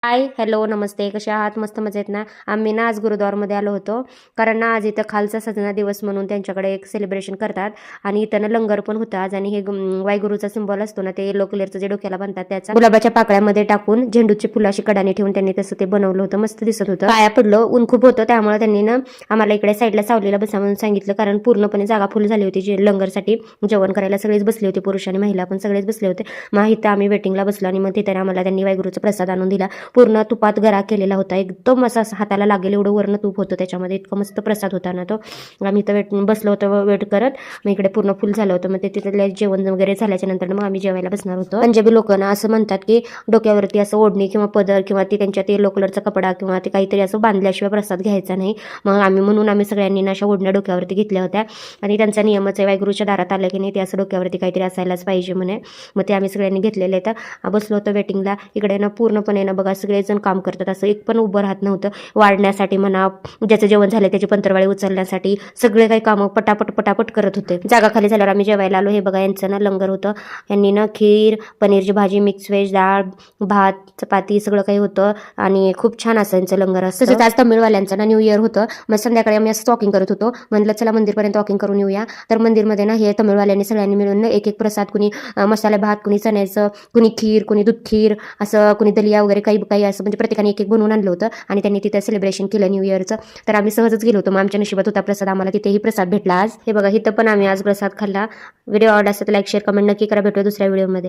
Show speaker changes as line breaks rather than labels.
हाय, hello, नमस्ते. कशा आहात? मस्त मजेत ना? आम्ही ना आज गुरुद्वारमध्ये आलो होतो. कारण ना आज इथं खालचा सजना दिवस म्हणून त्यांच्याकडे एक सेलिब्रेशन करतात. आणि इथं ना लंगर पण होतं आज. आणि हे वायगुरूचा सिंबॉल असतो ना, ते येलो कलरचं जे डोक्याला बांधतात त्याचा गुलाबाच्या पाकळ्यामध्ये टाकून झेंडूची फुलाशी कडाने ठेवून त्यांनी तसं ते बनवलं होतं. मस्त दिसत होतं. पाया पडलो, ऊन खूप होतं त्यामुळे त्यांनी ना आम्हाला इकडे साईडला सावलीला बसा म्हणून सांगितलं. कारण पूर्णपणे जागा फुल झाली होती. जे लंगरसाठी जेवण करायला सगळेच बसले होते, पुरुष आणि महिला पण सगळेच बसले होते. मग इथं आम्ही वेटिंगला बसलो आणि मग तिथे आम्हाला त्यांनी वायगुरूचा प्रसाद आणून दिला. पूर्ण तुपात गरा केलेला होता. एकदम असा हाताला लागेल एवढं वर्ण तूप होतं त्याच्यामध्ये. इतकं मस्त प्रसाद होता ना तो. आम्ही इथं बसलो होतो वेट करत. मग इकडे पूर्ण फुल झालं होतं. मग ते तिथले जेवण वगैरे झाल्याच्या नंतर मग आम्ही जेवायला बसणार होतो. पंजाबी लोकांना असं म्हणतात की डोक्यावरती असं ओढणी किंवा पदर किंवा ती त्यांच्या ते येलो कलरचा कपडा किंवा ते काहीतरी असं बांधल्याशिवाय प्रसाद घ्यायचा नाही. मग म्हणून आम्ही सगळ्यांनी अशा ओढण्या डोक्यावरती घेतल्या होत्या. आणि त्यांचा नियमच आहे, वायगुरूच्या दारात आलं की नाही ते असं डोक्यावरती काहीतरी असायलाच पाहिजे म्हणे. मग ते आम्ही सगळ्यांनी घेतलेले. तर बसलो होतो वेटिंगला. इकडे ना पूर्णपणे ना बघा सगळेजण काम करतात. असं एक पण उभं राहत नव्हतं. वाढण्यासाठी म्हणा, ज्याचं जेवण झालं त्याची पंतरवाळी उचलण्यासाठी सगळे काही कामं पटापट करत होते. जागा खाली झाल्यावर आम्ही जेवायला आलो. हे बघा यांचं ना लंगर होतं. यांनी ना खीर, पनीरची भाजी, मिक्स व्हेज, डाळ, भात, चपाती सगळं काही होतं. आणि खूप छान असं यांचं लंगर असतं. तसंच आज तमिळवाल्यांचं ना न्यू इयर होतं. मग संध्याकाळी आम्ही असं वॉकिंग करत होतो. म्हणलं चला मंदिरपर्यंत वॉकिंग करून येऊया. तर मंदिरमध्ये ना हे तमिळवाल्यांनी सगळ्यांनी मिळून एक एक प्रसाद, कुणी मसाले भात, कुणी चण्याचं, कुणी खीर, कुणी दूध खीर, असं कुणी दलिया वगैरे काही असं म्हणजे प्रत्येकाने एक एक बनवून आणलं होतं. आणि त्यांनी तिथे सेलिब्रेशन केलं न्यू इयरचं. तर आम्ही सहजच गेलो होतो. मग आमच्या नशिबात होता प्रसाद. आम्हाला तिथेही प्रसाद भेटला आज. हे बघा इथं पण आम्ही आज प्रसाद खाल्ला. व्हिडिओ आवडला असेल तर लाईक, शेअर, कमेंट नक्की करा. भेटूया दुसऱ्या व्हिडिओमध्ये.